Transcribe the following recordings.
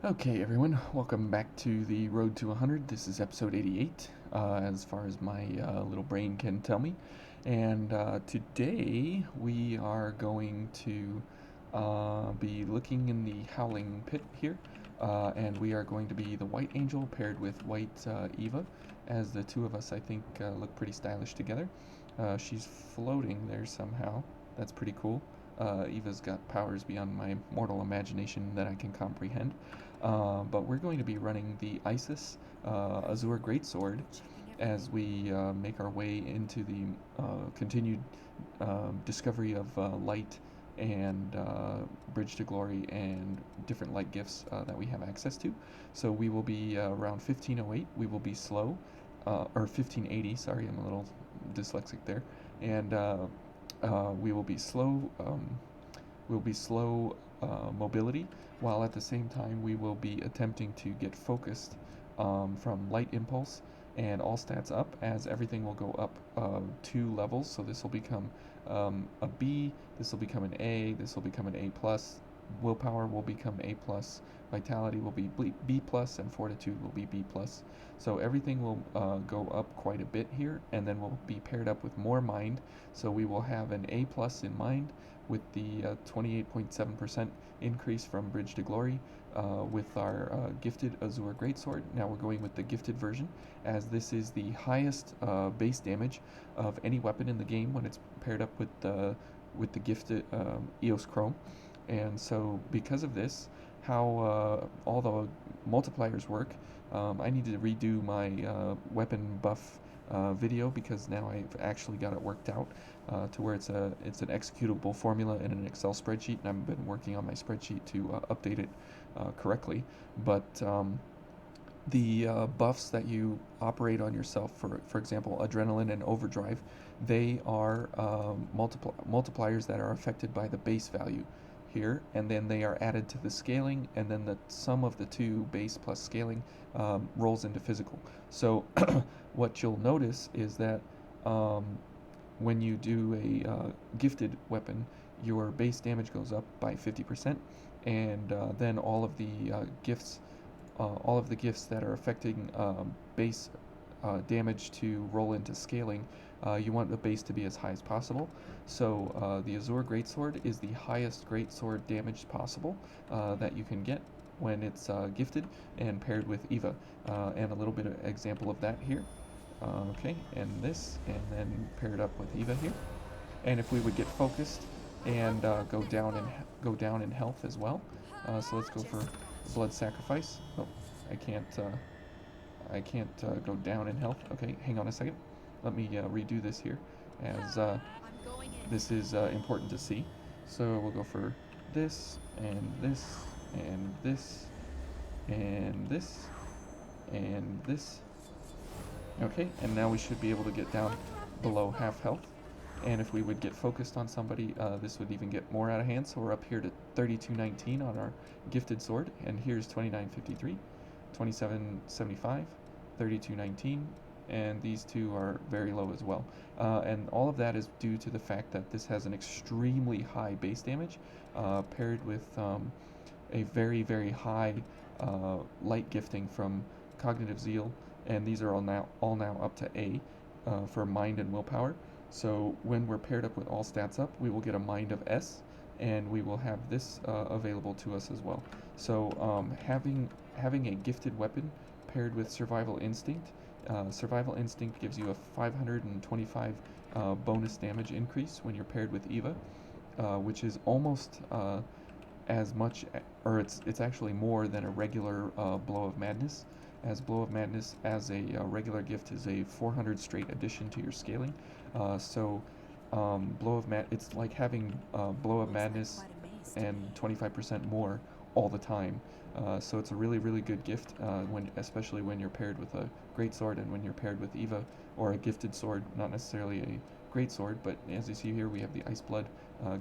Okay, everyone, welcome back to the Road to 100. This is episode 88, as far as my little brain can tell me. And today we are going to be looking in the Howling Pit here. And we are going to be the White Angel paired with White Eva, as the two of us, I think, look pretty stylish together. She's floating there somehow. That's pretty cool. Eva's got powers beyond my mortal imagination that I can comprehend. But we're going to be running the ISIS Azure Greatsword as we make our way into the continued discovery of light and Bridge to Glory and different light gifts that we have access to. So we will be around 1508. We will be slow, or 1580. Sorry, I'm a little dyslexic there. And we will be slow. We'll be slow mobility, while at the same time we will be attempting to get focused from light impulse and all stats up, as everything will go up 2 levels. So this will become a B, this will become an A, this will become an A plus, willpower will become A plus, vitality will be B plus, and fortitude will be B plus. So everything will go up quite a bit here, and then we'll be paired up with more mind. So we will have an A plus in mind with the 28.7% increase from Bridge to Glory with our gifted Azure Greatsword. Now we're going with the gifted version, as this is the highest base damage of any weapon in the game when it's paired up with the gifted Eos Chrome. And so because of this, how all the multipliers work, I need to redo my weapon buff video, because now I've actually got it worked out to where it's an executable formula in an Excel spreadsheet, and I've been working on my spreadsheet to update it correctly. But the buffs that you operate on yourself, for example, adrenaline and overdrive, they are multipliers that are affected by the base value here, and then they are added to the scaling, and then the sum of the two, base plus scaling, rolls into physical. So what you'll notice is that when you do a gifted weapon, your base damage goes up by 50%, and then all of the gifts that are affecting base damage to roll into scaling, you want the base to be as high as possible. So the Azure Greatsword is the highest Greatsword damage possible that you can get when it's gifted and paired with Eva. And a little bit of example of that here. Okay, and this, and then paired up with Eva here. And if we would get focused and go down in health as well. So let's go for blood sacrifice. Oh, I can't go down in health. Okay, hang on a second. Let me redo this here, as this is important to see. So we'll go for this, and this, and this, and this, and this. Okay, and now we should be able to get down below half health. And if we would get focused on somebody, this would even get more out of hand. So we're up here to 3219 on our gifted sword, and here's 2953, 2775, 3219, and these two are very low as well. And all of that is due to the fact that this has an extremely high base damage, paired with a very, very high light gifting from Cognitive Zeal, and these are all now up to A for mind and willpower. So when we're paired up with all stats up, we will get a mind of S, and we will have this available to us as well. So having a gifted weapon paired with Survival Instinct, Survival Instinct gives you a 525 bonus damage increase when you're paired with Eva, which is almost as much, or it's actually more than a regular Blow of Madness, as Blow of Madness as a regular gift is a 400 straight addition to your scaling. So it's like having Blow of Madness and 25% more all the time. So it's a really, really good gift, especially when you're paired with a great sword, and when you're paired with Eva, or a gifted sword, not necessarily a great sword, but as you see here, we have the Ice Blood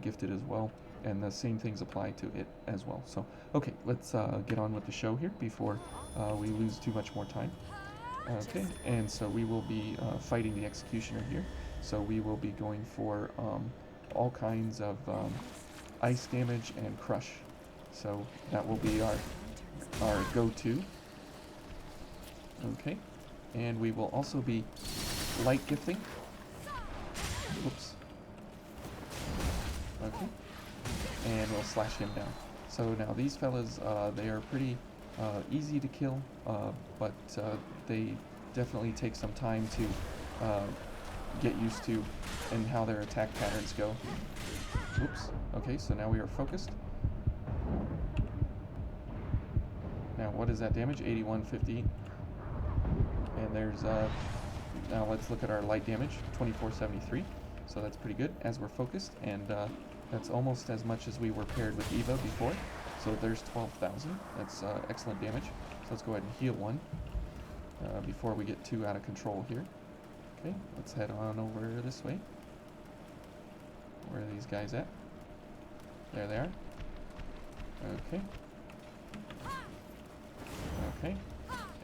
gifted as well, and the same things apply to it as well. So, okay, let's get on with the show here before we lose too much more time. Okay, and so we will be fighting the Executioner here. So we will be going for all kinds of ice damage and crush. So that will be our go-to. Okay, and we will also be light gifting. Oops. Okay, and we'll slash him down. So now these fellas, they are pretty easy to kill, but they definitely take some time to get used to and how their attack patterns go. Oops. Okay, so now we are focused. Now what is that damage? 8150. And there's now let's look at our light damage, 2473. So that's pretty good as we're focused, and that's almost as much as we were paired with Eva before. So there's 12,000. That's excellent damage. So let's go ahead and heal one before we get too out of control here. Okay, let's head on over this way. Where are these guys at? There they are. Okay. Okay.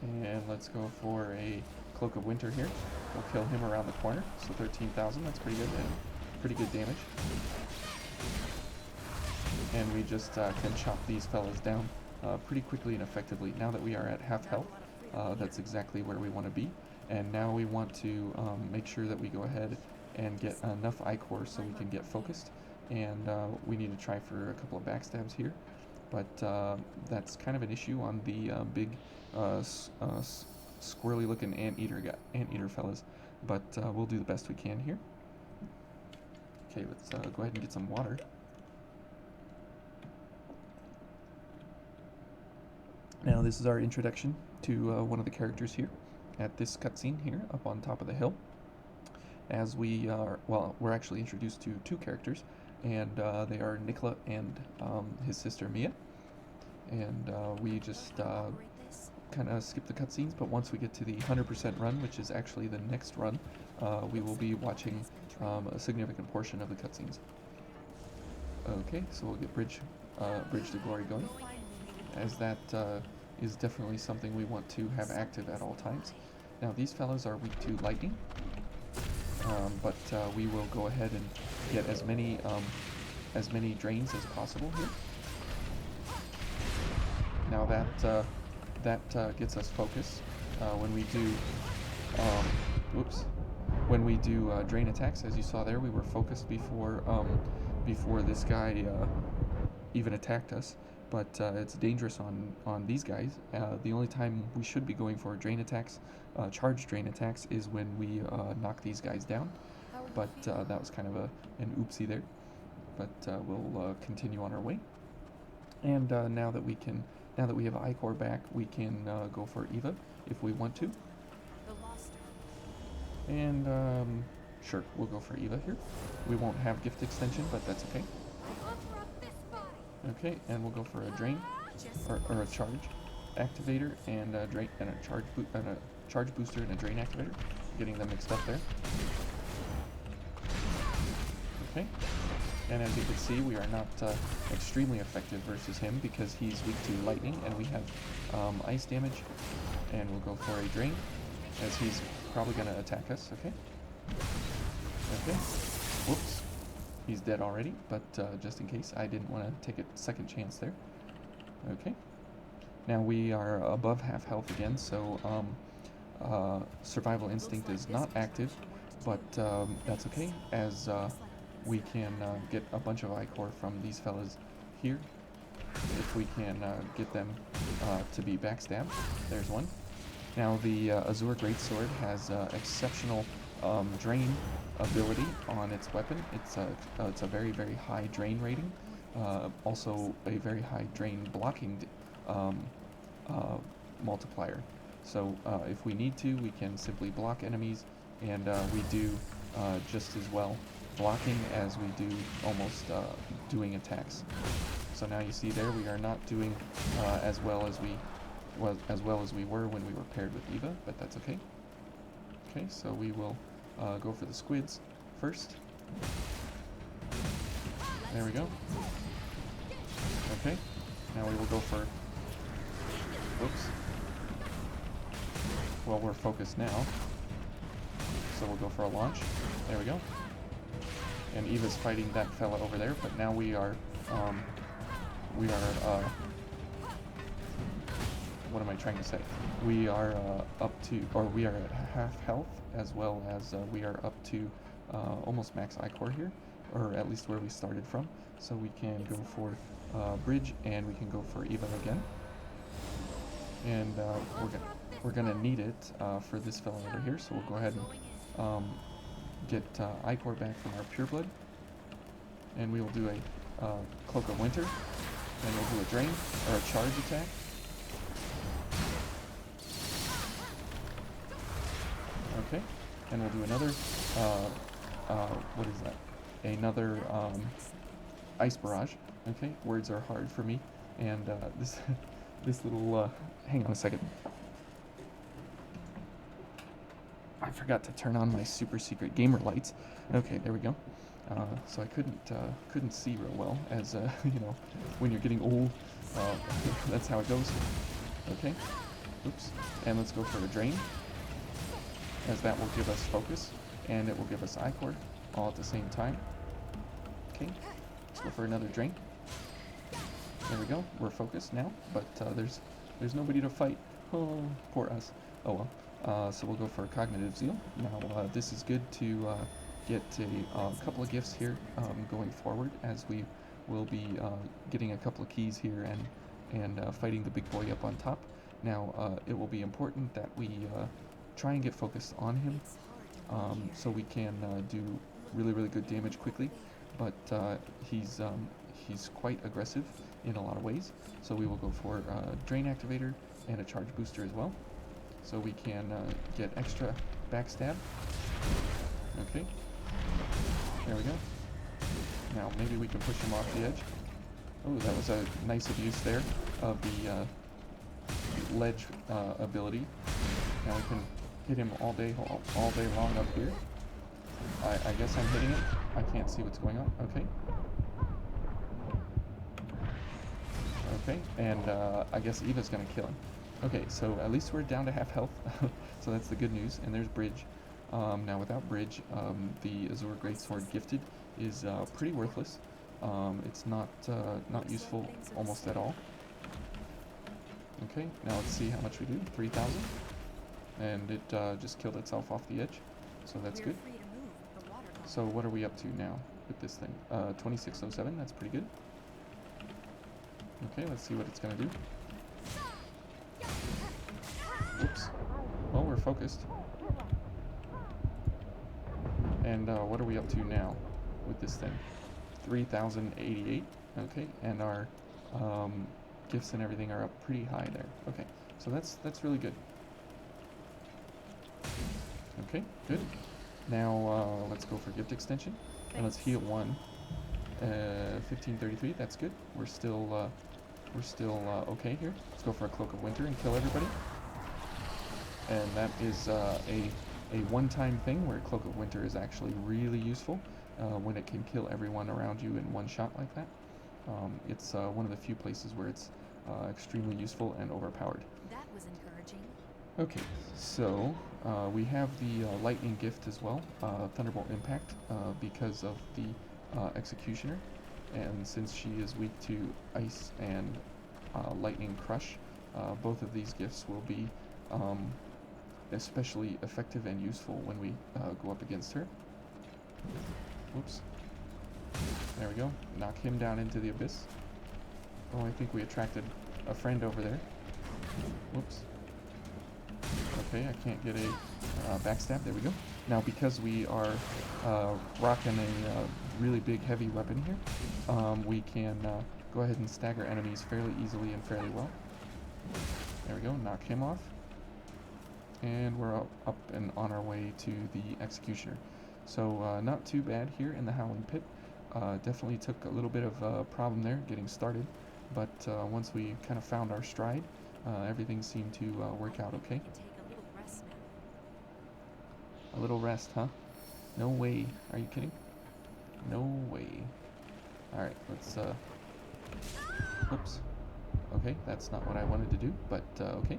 And let's go for a Cloak of Winter here. We'll kill him around the corner. So 13,000, that's pretty good. And pretty good damage. And we just can chop these fellas down pretty quickly and effectively. Now that we are at half health, that's exactly where we want to be. And now we want to make sure that we go ahead and get enough ichor so we can get focused. And we need to try for a couple of backstabs here. But that's kind of an issue on the big squirrely looking anteater fellas. But we'll do the best we can here. Okay, let's go ahead and get some water. Now this is our introduction to one of the characters here at this cutscene here up on top of the hill. As we are, well, we're actually introduced to two characters, and they are Nicola and his sister Mia. And we just kind of skip the cutscenes, but once we get to the 100% run, which is actually the next run, we will be watching a significant portion of the cutscenes. Okay, so we'll get Bridge to Glory going, as that is definitely something we want to have active at all times. Now these fellows are weak to lightning, but we will go ahead and get as many drains as possible here. Now that gets us focus when we do when we do drain attacks. As you saw there, we were focused before this guy even attacked us. But it's dangerous on these guys. The only time we should be going for drain attacks, charge drain attacks, is when we knock these guys down. But that was kind of an oopsie there. But we'll continue on our way. And now that we have ichor back, we can go for Eva if we want to. And sure, we'll go for Eva here. We won't have gift extension, but that's okay. Okay, and we'll go for a drain or a charge activator and a drain and a charge booster and a drain activator. Getting them mixed up there. Okay, and as you can see, we are not extremely effective versus him because he's weak to lightning, and we have ice damage. And we'll go for a drain, as he's probably going to attack us. Okay. Okay. Whoops. He's dead already, but just in case, I didn't want to take a second chance there. Okay. Now we are above half health again, so Survival Instinct is not active, but that's okay, as we can get a bunch of ichor from these fellas here. If we can get them to be backstabbed. There's one. Now the Azure Greatsword has exceptional drain ability on its weapon. It's a very, very high drain rating. Also a very high drain blocking multiplier. So if we need to, we can simply block enemies, and we do just as well blocking as we do almost doing attacks. So now you see there we are not doing as well as we were when we were paired with Eva, but that's okay. Okay, so we will go for the squids first. There we go. Okay, now we will go for... Whoops. Well, we're focused now, so we'll go for a launch. There we go. And Eva's fighting that fella over there, but now we are what am I trying to say? We are up to, or we are at half health, as well as we are up to almost max iCore here, or at least where we started from. So we can go for bridge, and we can go for Eva again. And we're gonna need it for this fellow over here. So we'll go ahead and get iCore back from our pureblood, and we will do a Cloak of Winter, and we'll do a drain or a charge attack. Okay, and we'll do another, what is that? Another Ice Barrage. Okay, words are hard for me, and this little, hang on a second. I forgot to turn on my super secret gamer lights. Okay, there we go. So I couldn't see real well, as you know, when you're getting old, that's how it goes. Okay, oops, and let's go for a drain, as that will give us focus, and it will give us iCore, all at the same time. Okay, let's go for another drain. There we go, we're focused now, but there's nobody to fight. Oh, poor us. Oh well. So we'll go for a Cognitive Zeal. Now, this is good to get a couple of gifts here going forward, as we will be getting a couple of keys here and fighting the big boy up on top. Now, it will be important that we try and get focused on him, so we can do really good damage quickly. But he's quite aggressive in a lot of ways, so we will go for Drain Activator and a Charge Booster as well, so we can get extra backstab. Okay, there we go. Now maybe we can push him off the edge. Oh, that was a nice abuse there of the ledge ability. Now we can hit him all day long up here. I guess I'm hitting it. I can't see what's going on. Okay. Okay, and I guess Eva's gonna kill him. Okay, so at least we're down to half health, so that's the good news. And there's bridge. Now without bridge, the Azure Greatsword gifted is pretty worthless. It's not useful almost at all. Okay, now let's see how much we do. 3,000, and it just killed itself off the edge, so that's good. So what are we up to now with this thing? 2607, that's pretty good. Okay, let's see what it's gonna do. Oops. Well, we're focused. And what are we up to now with this thing? 3,088. Okay, and our gifts and everything are up pretty high there. Okay, so that's really good. Okay, good. Now let's go for gift extension, and let's heal one. 1533. That's good. We're still okay here. Let's go for a Cloak of Winter and kill everybody. And that is a one-time thing where Cloak of Winter is actually really useful when it can kill everyone around you in one shot like that. It's one of the few places where it's extremely useful and overpowered. That was encouraging. Okay, so we have the lightning gift as well, Thunderbolt Impact, because of the Executioner, and since she is weak to ice and lightning crush, both of these gifts will be especially effective and useful when we go up against her. Whoops. There we go. Knock him down into the abyss. Oh, I think we attracted a friend over there. Whoops. Okay, I can't get a backstab. There we go. Now, because we are rocking a really big heavy weapon here, we can go ahead and stagger enemies fairly easily and fairly well. There we go. Knock him off. And we're up and on our way to the Executioner. So not too bad here in the Howling Pit. Definitely took a little bit of a problem there getting started, but once we kind of found our stride, everything seemed to work out okay. A little rest, huh? No way. Are you kidding? No way. Alright, let's oops. Okay, that's not what I wanted to do, but okay.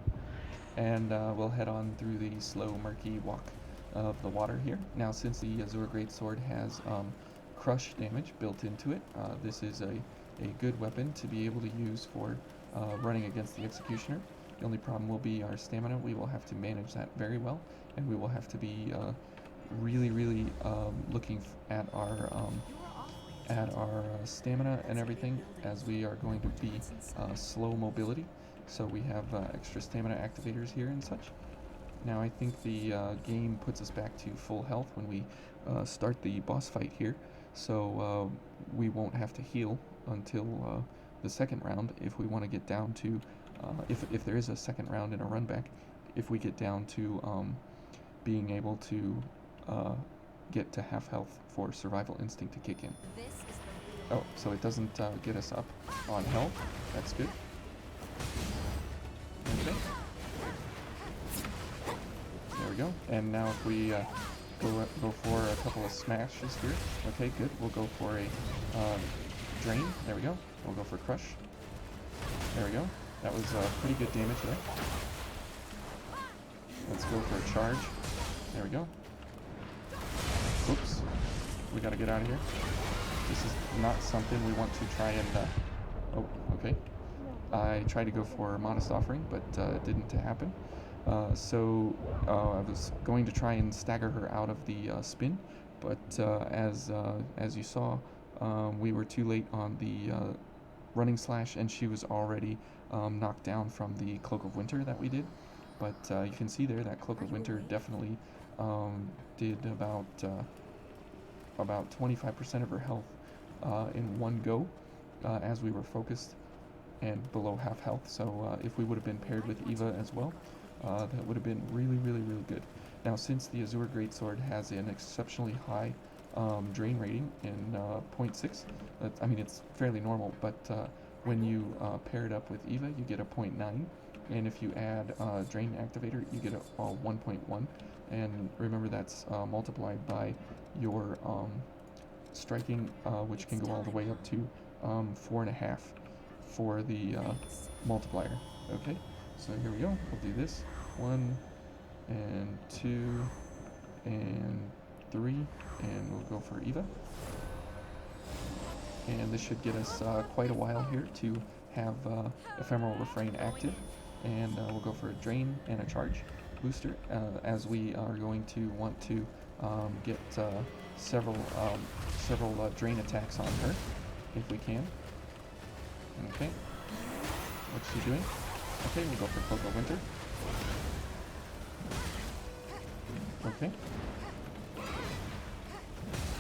And we'll head on through the slow, murky walk of the water here. Now, since the Azure Greatsword has crush damage built into it, this is a good weapon to be able to use for running against the Executioner. The only problem will be our stamina. We will have to manage that very well, and we will have to be really looking at our stamina and everything, as we are going to be slow mobility. So we have extra stamina activators here and such. Now I think the game puts us back to full health when we start the boss fight here, so we won't have to heal until the second round if we want to get down to, if there is a second round in a run back, if we get down to being able to get to half health for survival instinct to kick in. Oh, so it doesn't get us up on health. That's good. Okay. There we go. And now if we go for a couple of smashes here. Okay, good. We'll go for a drain. There we go. We'll go for crush. There we go. That was pretty good damage there. Let's go for a charge. There we go. Oops. We gotta get out of here. This is not something we want to try and... oh, okay. I tried to go for Modest Offering, but it didn't happen. So I was going to try and stagger her out of the spin, but as you saw, we were too late on the running slash, and she was already knocked down from the Cloak of Winter that we did. But you can see there that Cloak of Winter definitely did about 25% of her health in one go, as we were focused and below half health. So if we would have been paired with Eva as well, that would have been really good. Now, since the Azure Greatsword has an exceptionally high drain rating in 0.6, I mean, it's fairly normal, but when you pair it up with Eva, you get a 0.9, and if you add drain activator, you get a 1.1, and remember that's multiplied by your striking, which can go all the way up to 4.5 for the multiplier. Okay, so here we go. We'll do this. 1 and 2 and 3, and we'll go for Eva. And this should get us quite a while here to have Ephemeral Refrain active. And we'll go for a drain and a charge booster, as we are going to want to get several drain attacks on her if we can. Okay, what's she doing? Okay, we'll go for Cloak of Winter. Okay.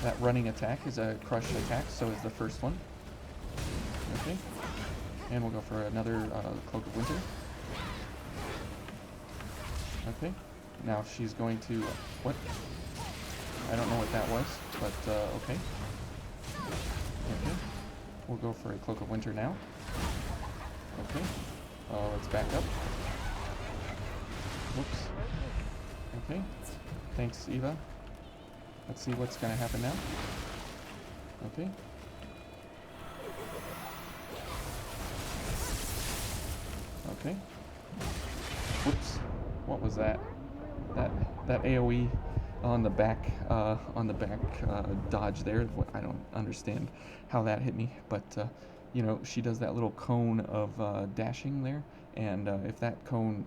That running attack is a crush attack, so is the first one. Okay. And we'll go for another Cloak of Winter. Okay. Now she's going to... what? I don't know what that was, but okay. Okay. We'll go for a Cloak of Winter now. Okay. Let's back up. Whoops. Okay. Thanks, Eva. Let's see what's going to happen now. Okay. Okay. Whoops. What was that? That AoE on the back dodge there. I don't understand how that hit me, but you know, she does that little cone of dashing there, and if that cone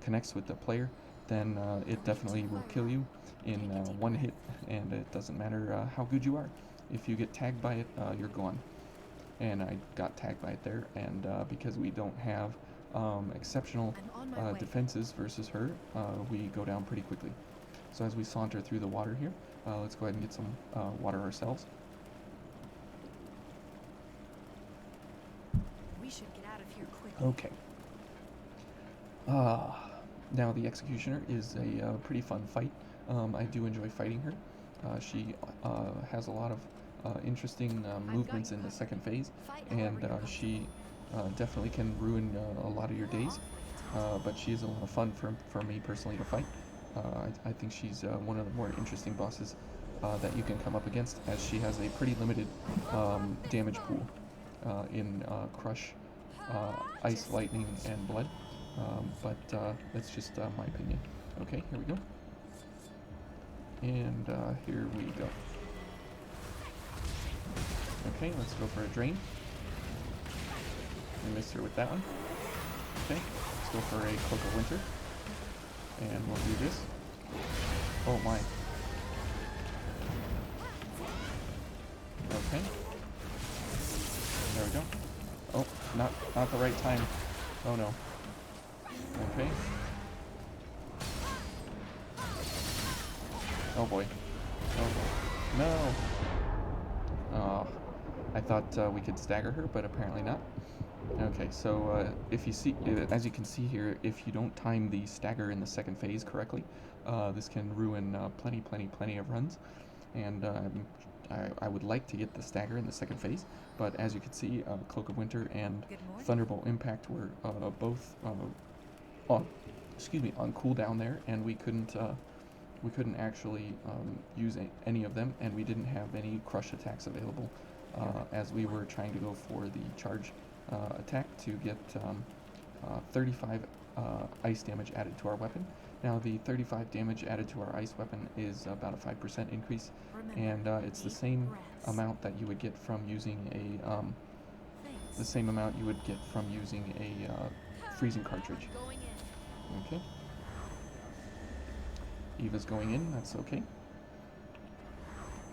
connects with the player, then it definitely will kill you in one hit, and it doesn't matter how good you are. If you get tagged by it, you're gone. And I got tagged by it there, and because we don't have exceptional defenses versus her, we go down pretty quickly. So as we saunter through the water here, let's go ahead and get some water ourselves. We should get out of here quickly. Okay. Now the Executioner is a pretty fun fight. I do enjoy fighting her. She has a lot of interesting movements in the second phase, and she definitely can ruin a lot of your days. But she is a lot of fun for me personally to fight. I think she's one of the more interesting bosses that you can come up against, as she has a pretty limited damage pool in Crush, Ice, Lightning, and Blood. But that's just my opinion. Okay, here we go. And here we go. Okay, let's go for a drain. We missed her with that one. Okay, let's go for a Cloak of Winter. And we'll do this. Oh my. Okay. There we go. Oh, not the right time. Oh no. Okay. Oh boy. Oh boy. No! Oh, I thought we could stagger her, but apparently not. Okay, so if you see, as you can see here, if you don't time the stagger in the second phase correctly, this can ruin plenty of runs. And I would like to get the stagger in the second phase, but as you can see, Cloak of Winter and Thunderbolt Impact were both on cooldown there, and we couldn't actually use any of them, and we didn't have any crush attacks available as we were trying to go for the charge attack to get 35 ice damage added to our weapon. Now the 35 damage added to our ice weapon is about a 5% increase, and it's the same amount that you would get from using a freezing cartridge. Okay. Eva's going in, that's okay.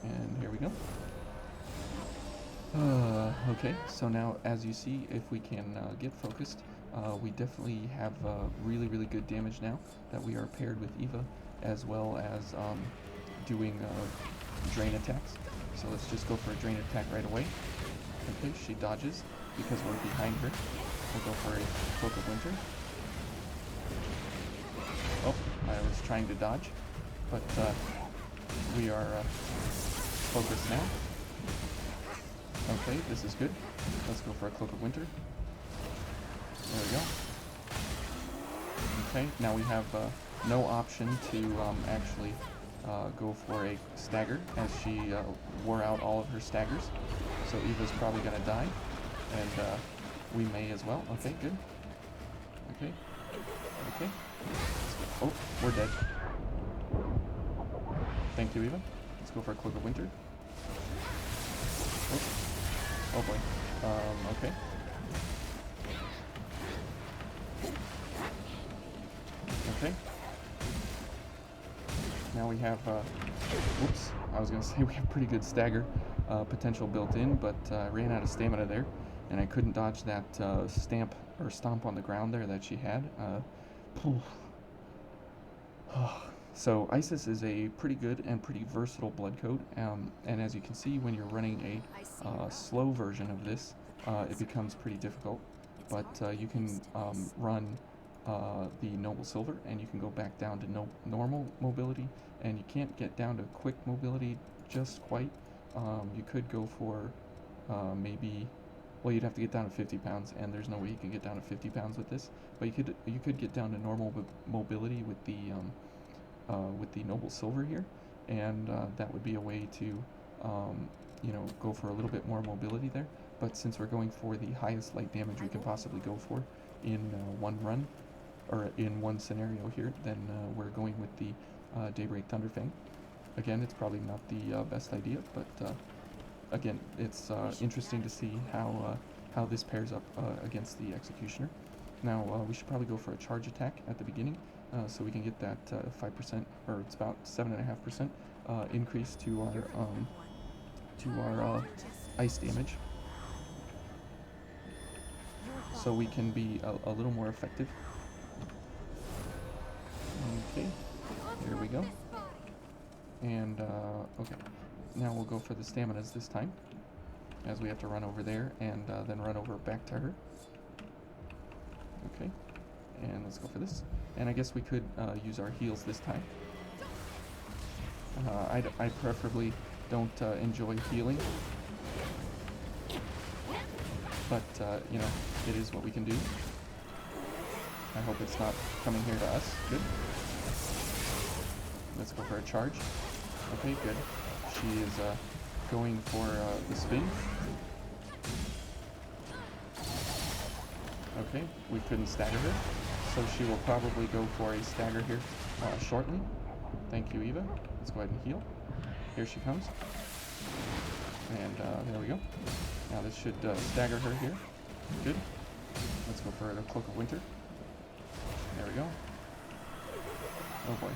And here we go. Okay, so now as you see, if we can get focused, we definitely have really good damage now that we are paired with Eva, as well as doing drain attacks. So let's just go for a drain attack right away. Okay, she dodges because we're behind her. We'll go for a Cloak of Winter. Oh, I was trying to dodge, but we are focused now. Okay, this is good. Let's go for a Cloak of Winter. There we go. Okay, now we have no option to actually go for a stagger, as she wore out all of her staggers. So Eva's probably going to die, and we may as well. Okay, good. Okay. Okay. Oh, we're dead. Thank you, Eva. Let's go for a Cloak of Winter. Oh boy. Okay. Okay. Now we have, whoops, I was gonna say we have pretty good stagger potential built in, but I ran out of stamina there, and I couldn't dodge that stomp on the ground there that she had. So Isis is a pretty good and pretty versatile blood code, and as you can see, when you're running a slow version of this, it becomes pretty difficult. But you can run the Noble Silver, and you can go back down to normal mobility, and you can't get down to quick mobility just quite. You could go for maybe, well, you'd have to get down to 50 pounds, and there's no way you can get down to 50 pounds with this. But you could get down to normal mobility with the Noble Silver here, and that would be a way to go for a little bit more mobility there. But since we're going for the highest light damage we can possibly go for in one run, or in one scenario here, then we're going with the Daybreak Thunderfang. Again, it's probably not the best idea, but again, it's interesting to see how this pairs up against the Executioner. Now, we should probably go for a charge attack at the beginning, so we can get that 5%, or it's about 7.5% increase to our ice damage, so we can be a little more effective. Okay, here we go. And okay, now we'll go for the staminas this time, as we have to run over there and then run over back to her. Okay, and let's go for this. And I guess we could use our heals this time. I preferably don't enjoy healing, but it is what we can do. I hope it's not coming here to us. Good. Let's go for a charge. Okay, good. She is going for the spin. Okay, we couldn't stagger her, so she will probably go for a stagger here shortly. Thank you, Eva. Let's go ahead and heal. Here she comes. And there we go. Now this should stagger her here. Good. Let's go for the Cloak of Winter. There we go. Oh boy.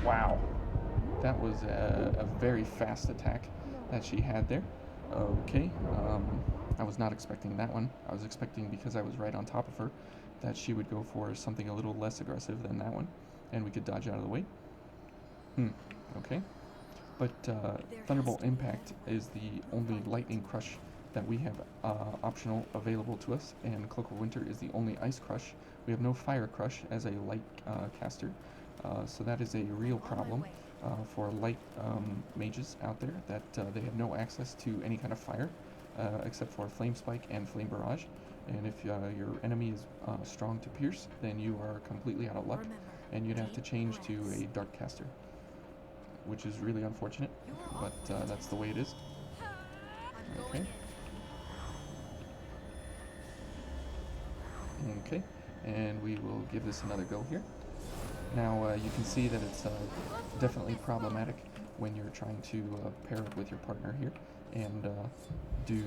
Wow. That was a very fast attack that she had there. Okay. I was not expecting that one. I was expecting, because I was right on top of her, that she would go for something a little less aggressive than that one, and we could dodge out of the way. Okay. But Thunderbolt Impact is the only Lightning Crush that we have optional available to us, and Cloak of Winter is the only Ice Crush. We have no Fire Crush as a light caster, so that is a real problem for light mages out there, that they have no access to any kind of fire except for Flame Spike and Flame Barrage. And if your enemy is strong to pierce, then you are completely out of luck, and you'd have to change to a Dark Caster, which is really unfortunate, but that's the way it is. Okay. Okay, and we will give this another go here. Now you can see that it's definitely problematic when you're trying to pair up with your partner here and do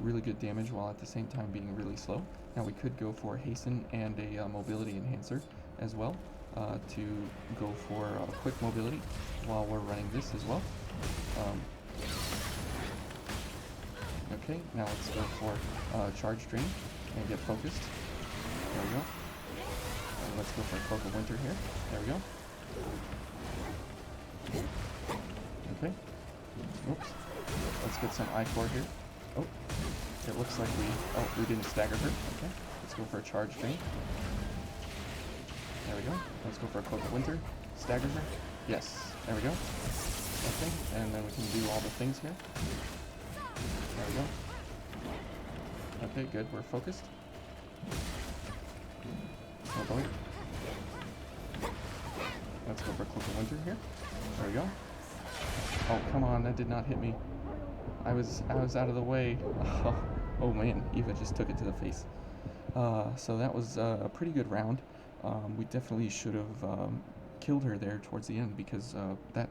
really good damage while at the same time being really slow. Now we could go for Hasten and a mobility enhancer as well to go for quick mobility while we're running this as well. Okay, now let's go for Charge Drain and get focused. There we go. And let's go for Cloak of Winter here. There we go. Okay. Oops. Let's get some I-Core here. Oh, it looks like we didn't stagger her. Okay. Let's go for a Charge Drain. There we go. Let's go for a Cloak of Winter. Stagger her. Yes. There we go. Okay. And then we can do all the things here. There we go. Okay, good. We're focused. Oh boy. Let's go for Cloak of Winter here. There we go. Oh, come on. That did not hit me. I was out of the way. Oh man. Eva just took it to the face. So that was a pretty good round. We definitely should have killed her there towards the end, because that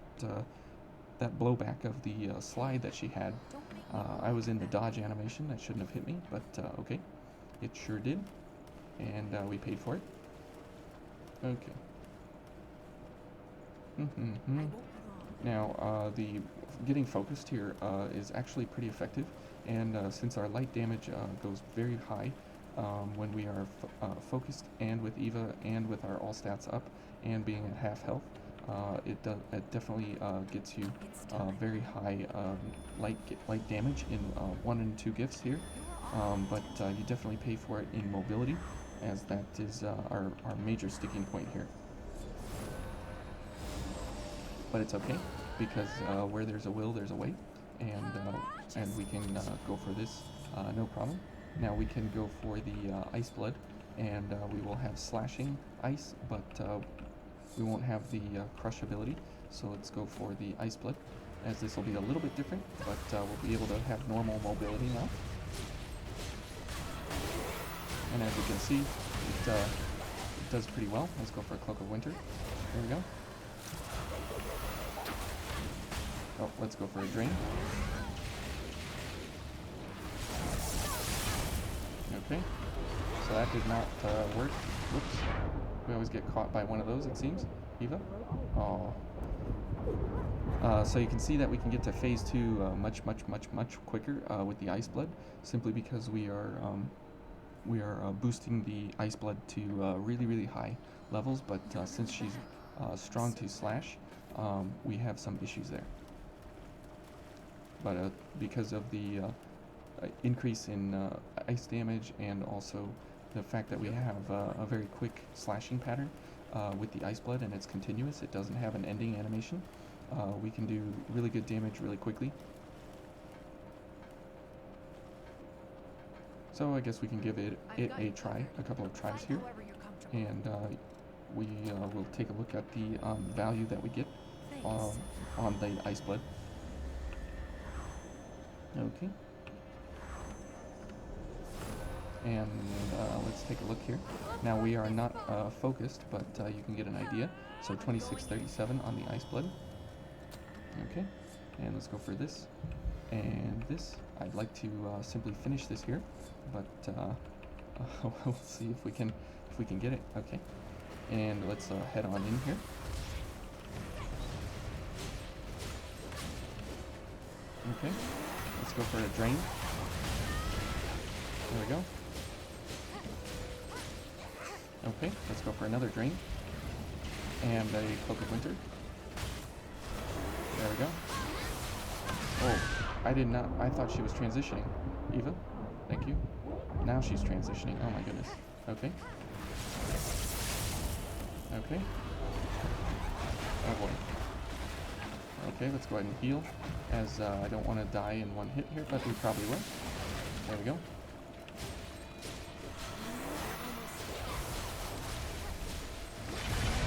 blowback of the slide that she had, I was in the dodge animation. That shouldn't have hit me, but okay, it sure did, and we paid for it. Okay. Now the getting focused here is actually pretty effective, and since our light damage goes very high when we are focused, and with Eva, and with our all stats up, and being at half health, it definitely gets you very high light damage in 1 and 2 gifts here, but you definitely pay for it in mobility, as that is our major sticking point here. But it's okay, because where there's a will, there's a way, and we can go for this no problem. Now we can go for the Ice Blood, and we will have slashing ice, but we won't have the crush ability, so let's go for the Ice Blood, as this will be a little bit different, but we'll be able to have normal mobility now. And as you can see, it does pretty well. Let's go for a Cloak of Winter. There we go. Oh, let's go for a Drain. Okay, so that did not work. Whoops. We always get caught by one of those, it seems. Eva? Oh. So you can see that we can get to phase 2 much quicker with the Ice Blood, simply because we are boosting the Ice Blood to really high levels, but since she's strong to slash, we have some issues there. But because of the increase in ice damage, and also the fact that we have a very quick slashing pattern with the Ice Blood, and it's continuous, it doesn't have an ending animation, we can do really good damage really quickly. So I guess we can give it a try, a couple of tries here, and we will take a look at the value that we get on the Ice Blood. Okay. And let's take a look here. Now we are not focused, but you can get an idea. So 2637 on the Ice Blood. Okay, and let's go for this and this. I'd like to simply finish this here, but We'll see if we can get it. Okay, and let's head on in here. Okay, let's go for a drain. There we go. Okay, let's go for another drain. And a Cloak of Winter. There we go. Oh, I did not, I thought she was transitioning. Eva, thank you. Now she's transitioning, oh my goodness. Okay. Okay. Oh boy. Okay, let's go ahead and heal, as I don't want to die in one hit here, but we probably will. There we go.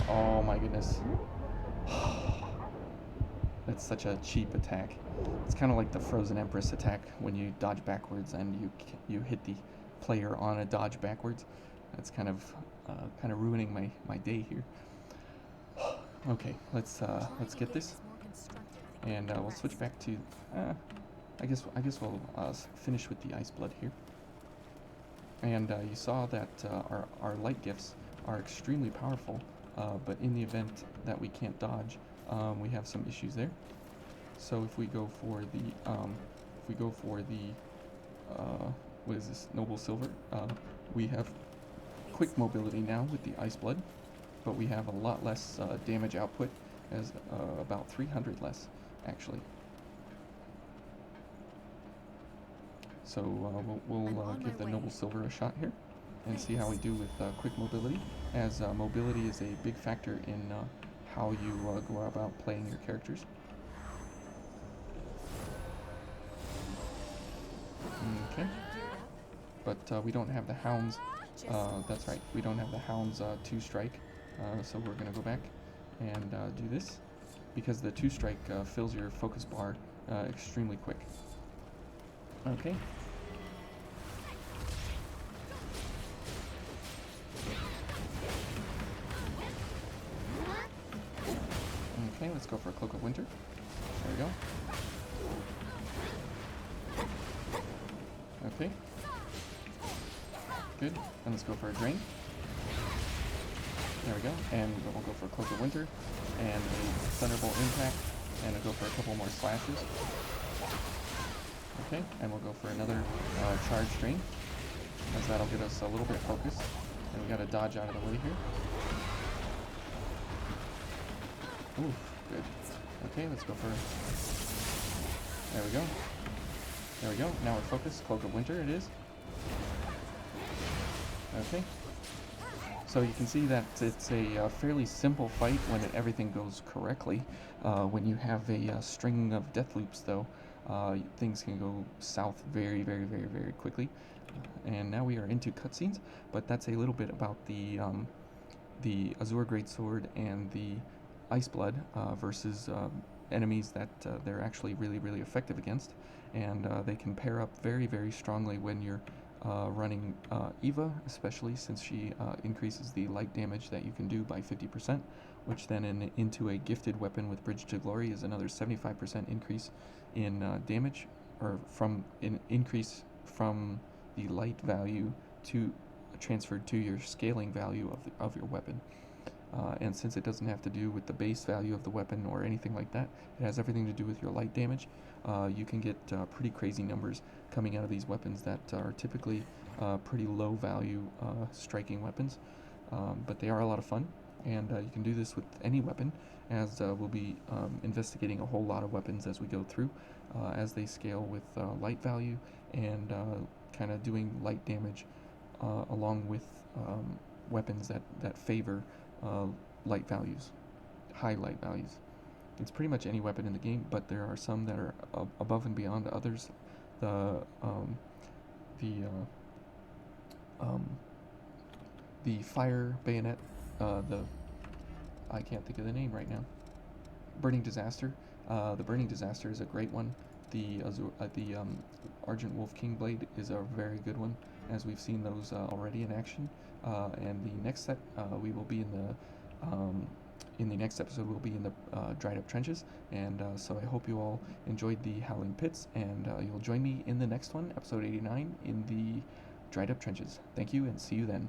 Oh my goodness. That's such a cheap attack. It's kind of like the Frozen Empress attack when you dodge backwards and you hit the player on a dodge backwards. That's kind of ruining my day here. Okay, let's get this, and we'll switch back to. I guess we'll finish with the Ice Blood here. And you saw that our light gifts are extremely powerful, but in the event that we can't dodge, we have some issues there. So if we go for the what is this, Noble Silver, we have quick mobility now with the Ice Blood, but we have a lot less damage output, as about 300 less actually. So we'll give the Noble Silver a shot here and see how we do with quick mobility, as mobility is a big factor in how you go about playing your characters. Okay, but we don't have the Hounds. That's right, we don't have the Hounds 2-strike, so we're going to go back and do this, because the 2-strike fills your focus bar extremely quick. Okay. Okay, let's go for a Cloak of Winter. There we go. Okay. Good. And let's go for a Drain. There we go. And we'll go for a Cloak of Winter and a Thunderbolt Impact, and we'll go for a couple more slashes. Okay, and we'll go for another Charge Drain, as that'll get us a little bit focused. And we gotta dodge out of the way here. Ooh, good. Okay, let's go for... There we go. There we go. Now we're focused. Cloak of Winter it is. Okay. So you can see that it's a fairly simple fight when everything goes correctly. When you have a string of death loops, though, things can go south very, very, very, very quickly. And now we are into cutscenes, but that's a little bit about the Azure Greatsword and the Ice Blood versus enemies that they're actually really, really effective against. And they can pair up very, very strongly when you're running Eva, especially since she increases the light damage that you can do by 50%, which then into a gifted weapon with Bridge to Glory is another 75% increase in damage, or increase from the light value to transferred to your scaling value of your weapon. And since it doesn't have to do with the base value of the weapon or anything like that, it has everything to do with your light damage. You can get pretty crazy numbers coming out of these weapons that are typically pretty low value striking weapons, but they are a lot of fun, and you can do this with any weapon, as we'll be investigating a whole lot of weapons as we go through, as they scale with light value, and kind of doing light damage along with weapons that favor light values, high light values. It's pretty much any weapon in the game, but there are some that are above and beyond others. The fire bayonet, I can't think of the name right now. Burning Disaster. The Burning Disaster is a great one. The Argent Wolf King Blade is a very good one, as we've seen those already in action. And the next set, we will be in the next episode, we'll be in the Dried Up Trenches, and so I hope you all enjoyed the Howling Pits, and you'll join me in the next one, episode 89, in the dried up trenches. Thank you, and see you then.